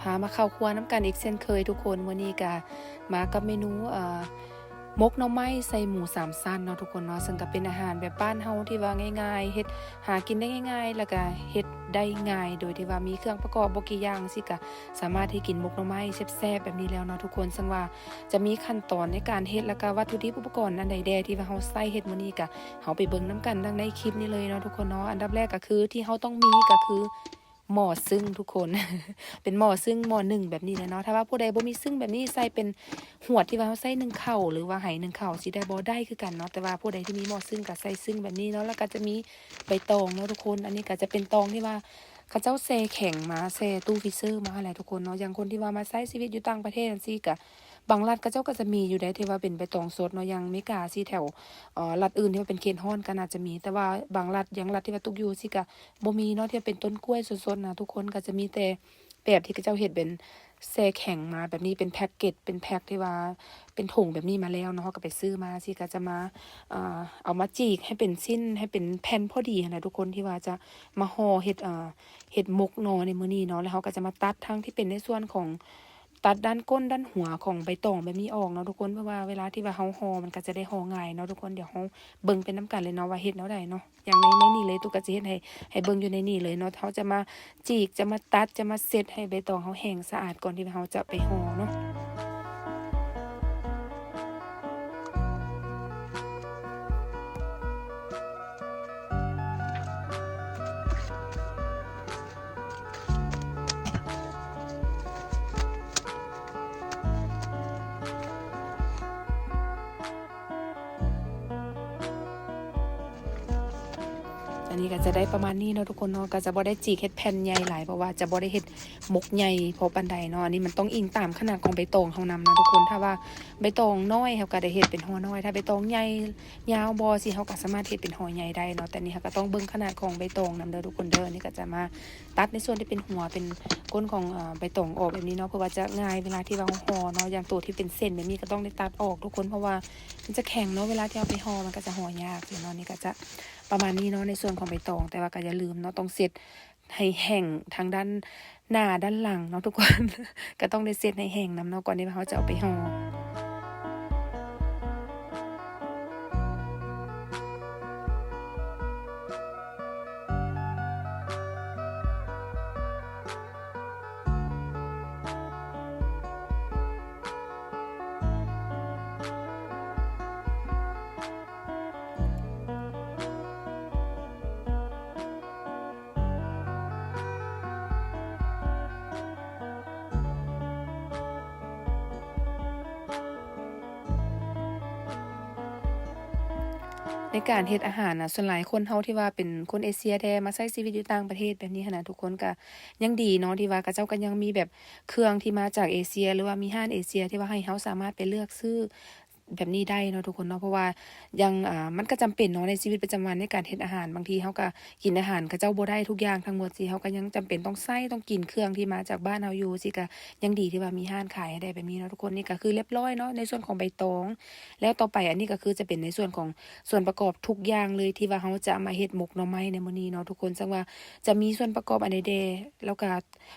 พามาเข้าครัวน้ำกันอีกเช่นเคยทุกคนวันนี้ก็มากับเมนูมกหน่อไม้ใส่หมูสามชั้นเนาะทุกคนเนาะซึ่งก็เป็นอาหารแบบบ้านเฮาที่ว่าง่ายๆเฮ็ดหากินได้ง่ายๆแล้วก็เฮ็ดได้ง่ายโดยที่ว่ามีเครื่องประกอบบ่กี่อย่างสิก็สามารถที่กินมกหน่อไม้แซ่บๆแบบนี้แล้วเนาะทุกคนซึ่งว่าจะมีขั้นตอนในการเฮ็ดแล้วก็วัตถุดิบอุปกรณ์อันใดแดที่ว่าเฮาใส่เฮ็ดมื้อนี้ก็เฮาไปเบิ่งนํกันดังในคลิปนี้เลยเนาะทุกคนเนาะอันดับแรกก็คือที่เฮาต้องมีก็คือหม้อซึ่งทุกคน เป็นหม้อซึ่งหม้อนึ่งแบบนี้เลยเนาะถ้าว่าผู้ใดบ่มีซึ่งแบบนี้ใส่เป็นหวดที่ว่าเขาใส่นึ่งข้าวหรือว่าไหนึ่งข้าวสิได้บ่ได้คือกันเนาะแต่ว่าผู้ใดที่มีหม้อซึ่งก็ใส่ซึ่งแบบนี้เนาะแล้วก็จะมีใบตองเนาะทุกคนอันนี้ก็จะเป็นตองที่ว่าเขาเจ้าแช่แข็งมาแช่ตู้ฟรีเซอร์มาอะไรทุกคนเนาะอย่างคนที่ว่ามาใช้ชีวิตอยู่ต่างประเทศจังซี่ก็บางรัฐเขาเจ้าก็จะมีอยู่ได้ที่ว่าเป็นใบตองสดเนาะอย่างอเมริกาสิแถวรัฐอื่นที่ว่าเป็นเขตร้อนก็น่าจะมีแต่ว่าบางรัฐอย่างรัฐที่ว่าตุกอยู่สิก็บ่มีเนาะที่เป็นต้นกล้วยสดๆนะทุกคนก็จะมีแต่แบบที่เขาเจ้าเฮ็ดเป็นแช่แข็งมาแบบนี้เป็นแพ็กเกจเป็นแพ็กที่ว่าเป็นถุงแบบนี้มาแล้วเนาะก็ไปซื้อมาสิก็จะมาเอามาจีกให้เป็นชิ้นให้เป็นแผ่นพอดีนะทุกคนที่ว่าจะมาห่อเฮ็ดหมกหน่อในมื้อนี้เนาะแล้วเขาก็จะมาตัดทั้งที่เป็นในส่วนของตัดด้านก้นด้านหัวของใบตองแบบนี้ออกเนาะทุกคนเพราะว่าเวลาที่ว่าเฮาห่อมันก็จะได้ห่อง่ายเนาะทุกคนเดี๋ยวเฮาเบิ่งเป็นน้ำกันเลยเนาะว่าเฮ็ดแนวใดเนาะอย่างในนี้เลยตุกก็จะเฮ็ดให้เบิ่งอยู่ในนี้เลยเนาะเขาจะมาจีกจะมาตัดจะมาเซตให้ใบตองเฮาแห้งสะอาดก่อนที่เฮาจะไปห่อเนาะ อันนี้ก็จะได้ประมาณนี้เนาะทุกคนเนาะก็จะบ่ได้จีกเฮ็ดแผ่นใหญ่หลายเพราะว่าจะบ่ได้เฮ็ดมกใหญ่พอปานใดเนาะอันนี้มันต้องอิงตามขนาดของใบตองเฮานำนะทุกคนถ้าว่าใบตองน้อยเฮาก็ได้เฮ็ดเป็นห่อน้อยถ้าใบตองใหญ่ยาวบ่สิเฮาก็สามารถเฮ็ดเป็นห่อใหญ่ได้เนาะแต่นี่เฮาก็ต้องเบิ่งขนาดของใบตองนำเด้อทุกคนเด้อนี่ก็จะมาตัดในส่วนที่เป็นหัวเป็นก้นของใบตองออกแบบนี้เนาะเพื่อว่าจะง่ายเวลาที่เราห่อเนาะอย่างตัวที่เป็นเส้นแบบนี้ก็ต้องได้ตัดออกทุกคนเพราะว่ามันจะแข็งเนาะเวลาที่เอาไปห่อมันก็จะห่อยากเนาะนี่ก็จะ ประมาณนี้เนาะในส่วนของใบตองแต่ว่าก็อย่าลืมเนาะต้องเซตให้แห้งทางด้านหน้าด้านหลังเนาะทุกคน ก็ต้องได้เซตให้แห้งนำเนาะก่อนที่เขาจะเอาไปห่อ ในการเฮ็ดอาหารน่ะส่วนหลายคนเฮาที่ว่าเป็นคนเอเชียแท้มาใช้ชีวิตอยู่ต่างประเทศแบบนี้หั้นน่ะทุกคนก็ยังดีเนาะที่ว่าเขาเจ้าก็ยังมีแบบเครื่องที่มาจากเอเชียหรือว่ามีร้านเอเชียที่ว่าให้เฮาสามารถไปเลือกซื้อแบบนี้ได้เนาะทุกคนเนาะเพราะว่ายังมันก็จำเป็นเนาะในชีวิตประจำวันในการเฮ็ดอาหารบางทีเฮาก็กินอาหารเขาเจ้าบ่ได้ทุกอย่างทั้งหมดสิเฮาก็ยังจำเป็นต้องใช้ต้องกินเครื่องที่มาจากบ้านเฮาอยู่สิก็ยังดีที่ว่ามีร้านขายให้ได้แบบนี้เนาะทุกคนนี่ก็คือเรียบร้อยเนาะในส่วนของใบตองแล้วต่อไปอันนี้ก็คือจะเป็นในส่วนของ ส่วนประกอบทุกอย่างเลยที่ว่าเราจะมาเฮ็ดหมกหน่อไม้ในมื้อนี้เนาะทุกคนซึ่งว่าจะมีส่วนประกอบอันใดแดแล้วก็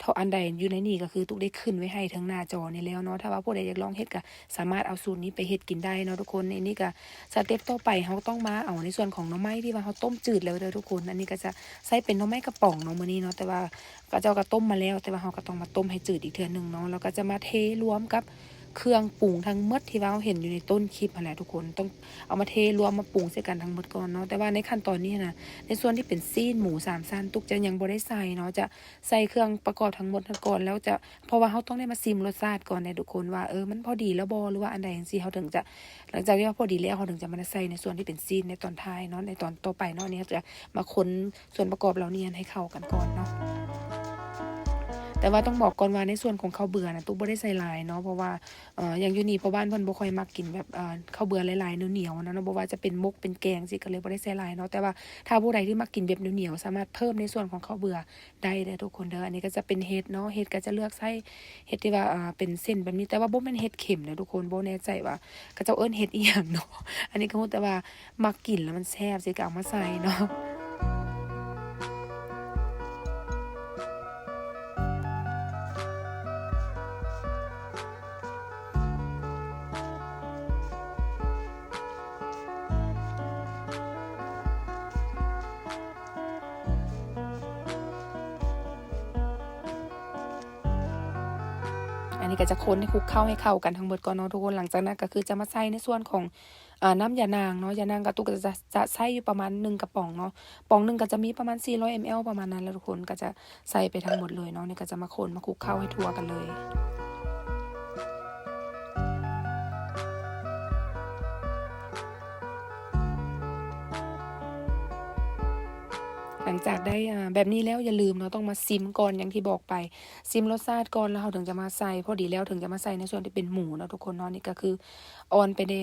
เท่าอันใดอยู่ในนี้ก็คือตุกได้ขึ้นไว้ให้ทั้งหน้าจอนี่แล้วเนาะถ้าว่าผู้ใดอยากลองเฮ็ดก็สามารถเอาสูตรนี้ไปเฮ็ดกินได้เนาะทุกคนอันนี้ก็สเต็ปต่อไปเราต้องมาเอาในส่วนของหน่อไม้ที่ว่าเราต้มจืดแล้วเด้อทุกคนอันนี้ก็จะใช้เป็นหน่อไม้กระป๋องเนาะมื้อนี้เนาะแต่ว่าก็เจ้าก็ต้มมาแล้วแต่ว่าเราก็ต้องมาต้มให้จืดอีกเทื่อนึงเนาะแล้วก็จะมาเทรวมกับเครื่องปรุงทั้งหมดที่ว่าเราเห็นอยู่ในต้นคลิปนั่นแหละทุกคนต้อง เอามาเทรวมมาปรุงใส่กันทั้งหมดก่อนเนาะแต่ว่าในขั้นตอนนี้นะในส่วนที่เป็นซีนหมูสามชั้นตุกจะยังบ่ได้ใส่เนาะจะใส่เครื่องประกอบทั้งหมดก่อนแล้วจะเพราะว่าเขาต้องได้มาซิมรสชาติก่อนในทุกคนว่ามันพอดีแล้วบ่หรือว่าอันใดจังซี่เขาถึงจะหลังจากที่ว่าพอดีแล้วเขาถึงจะมาใส่ในส่วนที่เป็นซีนในตอนท้ายเนาะในตอนต่อไปเนาะเนี่ยจะมาคนส่วนประกอบเหล่านี้ให้เข้ากันก่อนเนาะ แต่ว่าต้องบอกก่อนว่าในส่วนของข้าวเบื่อน่ะตุ๊กบ่ได้ใส่หลายเนาะเพราะว่าอย่างอยู่นี่พ่อบ้านเพิ่นบ่ค่อยมักกินแบบข้าวเบื่อหลายๆเหนียวๆนะเนาะบ่ว่าจะเป็นมกเป็นแกงสิก็เลยบ่ได้ใส่หลายเนาะแต่ว่าถ้าผู้ใดที่มักกินแบบเหนียวๆสามารถเพิ่มในส่วนของข้าวเบื่อได้เด้อทุกคนเด้ออันนี้ก็จะเป็นเห็ดเนาะเห็ดก็จะเลือกใช้เห็ดที่ว่าเป็นเส้นแบบนี้แต่ว่าบ่แม่นเห็ดเข็มเด้อทุกคนบ่แน่ใจว่าเขาเจ้าเอิ้นเห็ดอิหยังเนาะอันนี้ก็รู้แต่ว่ามักกินแล้วมันแซ่บสิก็เอามาใส่เนาะ นี้ก็จะคนให้คลุกเข้าให้เข้ากันทั้งหมดก่อนเนาะทุกคนหลังจากนั้นก็คือจะมาใส่ในส่วนของน้ำยานางเนาะยานางกระตุกก็จะใส่อยู่ประมาณ1กระป๋องเนาะป๋องนึงก็จะมีประมาณ400 ml ประมาณนั้นแล้วทุกคนก็จะใส่ไปทั้งหมดเลยเนาะนี่ก็จะมาคนมาคลุกเข้าให้ทั่วกันเลยหลังจากได้แบบนี้แล้วอย่าลืมเนาะต้องมาซิมก่อนอย่างที่บอกไปซิมรสชาติก่อนแล้วเราถึงจะมาใส่พอดีแล้วถึงจะมาใส่ในส่วนที่เป็นหมูเนาะทุกคนเนาะนี่ก็คือออนไปแน่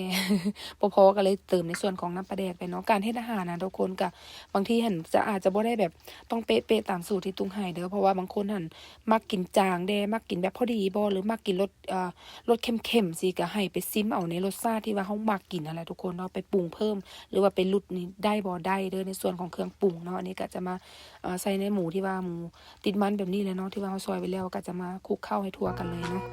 พอๆก็เลยเติมในส่วนของน้ำปลาแดกไปเนาะการเฮ็ดอาหารนะทุกคนก็บางทีหันจะอาจจะบ่ได้แบบต้องเป๊ะๆตามสูตรที่ตุ้งให้เด้อเพราะว่าบางคนหันมักกินจางแดมักกินแบบพอดีบ่หรือมักกินรสเข้มๆสิก็ให้ไปซิมเอาในรสชาติที่ว่าเฮามักกินนั่นแหละทุกคนเนาะไปปรุงเพิ่มหรือว่าไปลดนี่ได้บ่ได้เด้อในส่วนของเครื่องปรุงเนาะอันนี้ก็จะมาใส่ในหมูที่ว่าหมูติดมันแบบนี้เลยเนาะที่ว่าเราซอยไว้แล้วก็จะมาคลุกเข้าให้ทั่วกันเลยเนาะ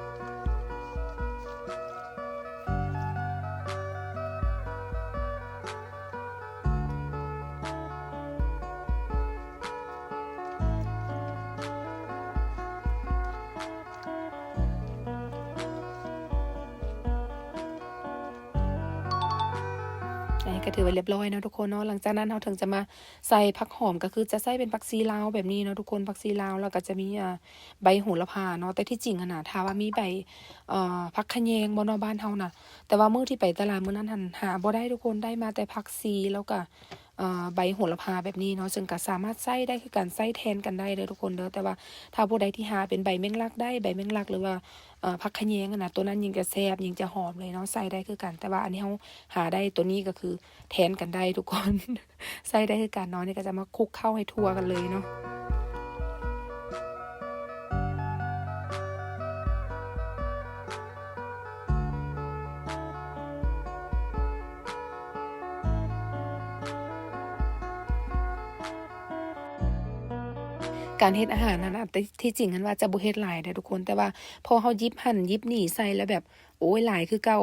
อันนี้ก็ถือว่าเรียบร้อยเนาะทุกคนเนาะหลังจากนั้นเราถึงจะมาใส่ผักหอมก็คือจะใส่เป็นผักชีลาวแบบนี้เนาะทุกคนผักชีลาวแล้วก็จะมีใบโหระพาเนาะแต่ที่จริงอะนะถ้าว่ามีใบผักขะแยงบ่เนาะบ้านเฮาน่ะแต่ว่ามื้อที่ไปตลาดมื้อนั้นหันหาบ่ได้ทุกคนได้มาแต่ผักชีแล้วก็ใบโหระพาแบบนี้เนาะซึ่งก็สามารถใส่ได้คือการใส่แทนกันได้เด้อทุกคนเด้อแต่ว่าถ้าผู้ใดที่หาเป็นใบแมงลักได้ใบแมงลักหรือว่าผักขะแยงอะนะตัวนั้นยิ่งจะแซ่บยิ่งจะหอมเลยเนาะใส่ได้คือกันแต่ว่าอันนี้เฮาหาได้ตัวนี้ก็คือแทนกันได้ทุกคน ใส่ได้คือกันเนาะนี่ก็จะมาคลุกเข้าให้ทั่วกันเลยเนาะ การเฮ็ดอาหารนั้นน่ะแต่ที่จริงหั้นว่าจะบ่เฮ็ดหลายเด้อทุกคนแต่ว่าพอเฮาหยิบหั่นหยิบนี่ใส่แล้วแบบโอ๊ยหลายคือเก่า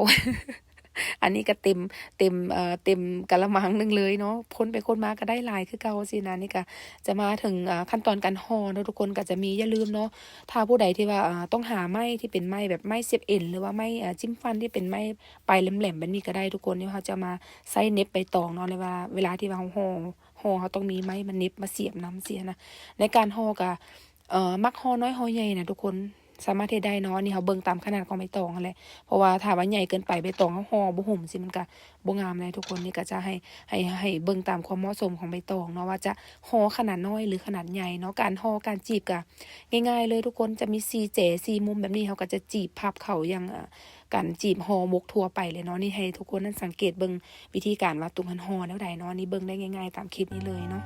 อันนี้ก็เต็มกะละมังหนึ่งเลยเนาะคนไปคนมาก็ได้หลายคือเก่าสินะนี่ก็จะมาถึงขั้นตอนการห่อเนาะทุกคนก็จะมีอย่าลืมเนาะถ้าผู้ใดที่ว่าต้องหาไม้ที่เป็นไม้แบบไม้เสียบเอ็นหรือว่าไม้จิ้มฟันที่เป็นไม้ปลายแหลมๆแบบนี้ก็ได้ทุกคนนี่เขาจะมาใช้เน็บใบตองเนาะในเวลาที่ว่าเราห่อเขาต้องมีไม้มาเน็บมาเสียบนำเสียนะในการห่อก็มักห่อน้อยห่อใหญ่นะทุกคนสามารถเฮ็ดได้เนาะนี่เขาเบิ่งตามขนาดของใบตองนั่นแหละเพราะว่าถ้าว่าใหญ่เกินไปใบตองเขาห่อบ่หุ่มสิมันก็บ่งามเลยทุกคนนี่ก็จะให้เบิ่งตามความเหมาะสมของใบตองเนาะว่าจะห่อขนาดน้อยหรือขนาดใหญ่เนาะการห่อการจีบก็ง่ายๆเลยทุกคนจะมี4 มุมแบบนี้เขาก็จะจีบพับเข้าอย่างการจีบห่อหมกทั่วไปเลยเนาะนี่ให้ทุกคนนั้นสังเกตเบิ่งวิธีการว่าตุงหันห่อแนวใดเนาะนี่เบิ่งได้ง่ายๆตามคลิปนี้เลยเนาะ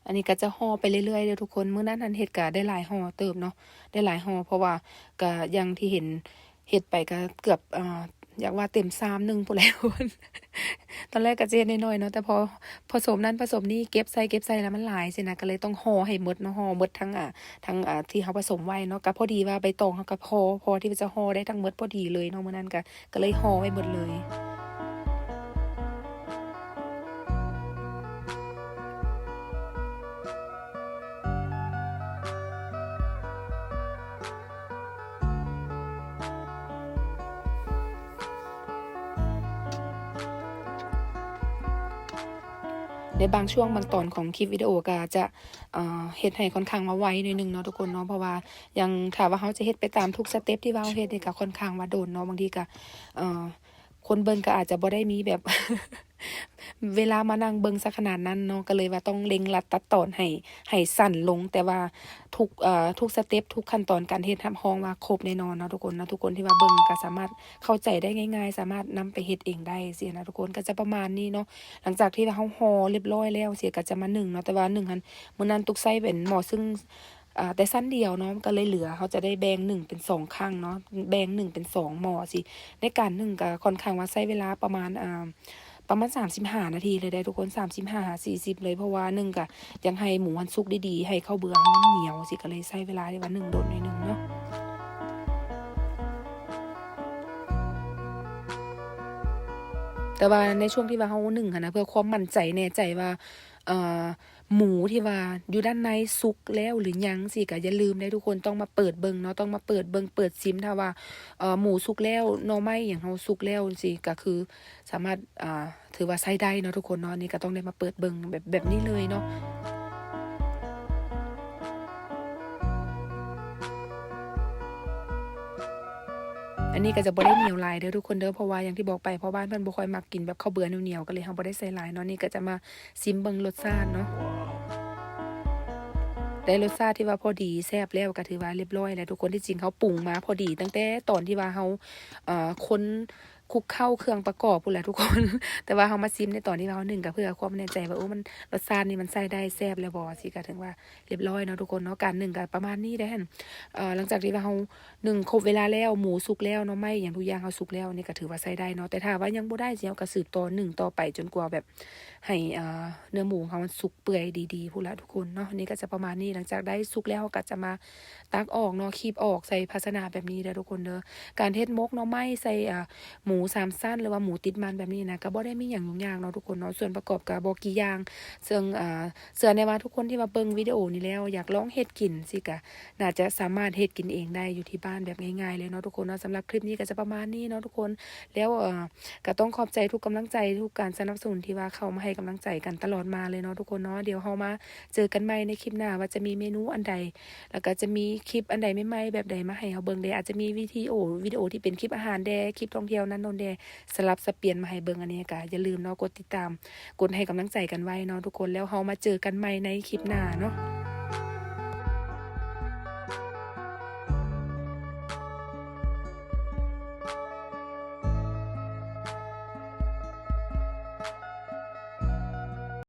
อันนี้ก็จะห่อไปเรื่อยๆเด้อทุกคนมื้อนั้นหั้นเฮ็ดก็ได้หลายห่อเติบเนาะได้หลายห่อเพราะว่าก็อย่างที่เห็นเฮ็ดไปก็เกือบอยากว่าเต็มชามหนึ่งพู้นแหล้วตอนแรกก็สิเฮ็ดน้อยๆเนาะแต่พอผสมนั้นผสมนี่เก็บใส่แล้วมันหลายสินะก็เลยต้องห่อให้หมดเนาะห่อหมดทั้งที่เราผสมไว้เนาะก็พอดีว่าใบตองเราก็พอที่จะห่อได้ทั้งหมดพอดีเลยเนาะมื้อนั้นก็เลยห่อไว้หมดเลย ในบางช่วงบางตอนของคลิปวิดีโอก็จะเฮ็ดให้ค่อนข้างว่าไวหน่อยหนึงเนาะทุกคนเนาะเพราะว่าอย่างถ้าว่าเราจะเฮ็ดไปตามทุกสเต็ปที่ว่าเราเฮ็ดนี่ก็ค่อนข้างว่าโดนเนาะบางทีก็เอ่อคนเบิ่งก็อาจจะบ่ได้มีแบบ เวลามานั่งเบิ่งซะขนาดนั้นเนาะก็เลยว่าต้องเร่งรัดตัดตอนให้สั้นลงแต่ว่าทุกสเต็ปทุกขั้นตอนการเฮ็ดรับรองว่าครบแน่นอนเนาะทุกคนนะทุกคนที่ว่าเบิ่งก็สามารถเข้าใจได้ง่ายๆสามารถนำไปเฮ็ดเองได้สินะทุกคนก็จะประมาณนี้เนาะหลังจากที่ว่าเราห่อเรียบร้อยแล้วเสียก็จะมานึ่งเนาะแต่ว่านึ่งหั่นมื้อนั้นตุกใส่เป็นหม้อซึ่งแต่สั้นเดียวเนาะก็เลยเหลือเขาจะได้แบ่ง1เป็น2ครั้งเนาะแบ่ง1เป็น2หม้อสิในการนึ่งก็ค่อนข้างว่าใช้เวลาประมาณ35นาทีเลยได้ทุกคน35-40เลยเพราะว่านึ่งก็ยังให้หมูมันสุกดีๆให้ข้าวเบื่อมันเหนียวสิก็เลยใช้เวลาได้ว่านึ่งโดนหน่อยนึงเนาะแต่ว่าในช่วงที่ว่าเรานึ่งหั้นนะเพื่อความมั่นใจแน่ใจว่าเอ่อหมูที่ว่าอยู่ด้านในสุกแล้วหรือยังสิก็อย่าลืมเด้อทุกคนต้องมาเปิดเบิ่งเนาะต้องมาเปิดเบิ่งเปิดซิมถ้าว่าหมูสุกแล้วหน่อไม้หยังเราสุกแล้วสิก็คือสามารถถือว่าใช้ได้เนาะทุกคนเนาะนี่ก็ต้องได้มาเปิดเบิ่งแบบนี้เลยเนาะ อันนี้ก็จะบ่ได้เหนียวหลายเด้อทุกคนเด้อเพราะว่าอย่างที่บอกไปพ่อบ้านเพิ่นบ่ค่อยมักกินแบบข้าวเบื่อเหนียวๆก็เลยเราบ่ได้ใส่หลายเนาะนี่ก็จะมาชิมเบิ่งรสชาติเนาะได้รสชาติที่ว่าพอดีแซ่บแล้วก็ถือว่าเรียบร้อยแล้วทุกคนที่จริงเขาปรุงมาพอดีตั้งแต่ตอนที่ว่าเราคนคลุกเข้าเครื่องประกอบพู้นแหละทุกคน แต่ว่าเรามาชิมในตอนที่เรานึ่งก็เพื่อความแน่ใจว่ามันรสชาตินี่มันใส่ได้แซ่บแล้วบ่สิก็ถึงว่าเรียบร้อยเนาะทุกคนเนาะการนึ่งก็ประมาณนี้เด้อหั่นหลังจากที่ว่าเรานึ่งครบเวลาแล้วหมูสุกแล้วเนาะไหม้หยังทุกอย่างเราสุกแล้วนี่ก็ถือว่าใช้ได้เนาะแต่ถ้าว่ายังบ่ได้สิเราก็สืบต่อนึ่งต่อไปจนกว่าแบบให้เนื้อหมูของเรามันสุกเปื่อยดีๆพู้นล่ะทุกคนเนาะนี่ก็จะประมาณนี้หลังจากได้สุกแล้วเราก็จะมาตักออกเนาะคีบออกใส่ภาชนะแบบนี้เด้อทุกคนเด้อการเฮ็ดมกหน่อไม้ใส่หมู3สั้นหรือว่าหมูติดมันแบบนี้นะก็บ่ได้มีหยังยุ่งยากเนาะทุกคนเนาะส่วนประกอบก็บ่กี่อย่างซึ่งเชื่อแน่ว่าทุกคนที่ว่าเบิ่งวิดีโอนี้แล้วอยากลองเฮ็ดกินสิก็น่าจะสามารถเฮ็ดกินเองได้อยู่ที่บ้านแบบง่ายๆเลยเนาะทุกคนเนาะสำหรับคลิปนี้ก็จะประมาณนี้เนาะทุกคนแล้วก็ต้องขอบใจทุกกำลังใจทุกการสนับสนุนที่ว่าเข้ามาให้กำลังใจกันตลอดมาเลยเนาะทุกคนเนาะเดี๋ยวเรามาเจอกันใหม่ในคลิปหน้าว่าจะมีเมนูอันใดแล้วก็จะมีคลิปอันใดใหม่ๆแบบใดมาให้เฮาเบิ่งเด้อาจจะมีวิดีโอที่เป็นคลิปอาหารแดคลิปท่องเที่ยวนั้นโน่นแดสลับสับเปลี่ยนมาให้เบิ่งอันนี้ก็อย่าลืมเนาะกดติดตามกดให้กำลังใจกันไว้เนาะทุกคนแล้วเฮามาเจอกันใหม่ในคลิปหน้าเนาะ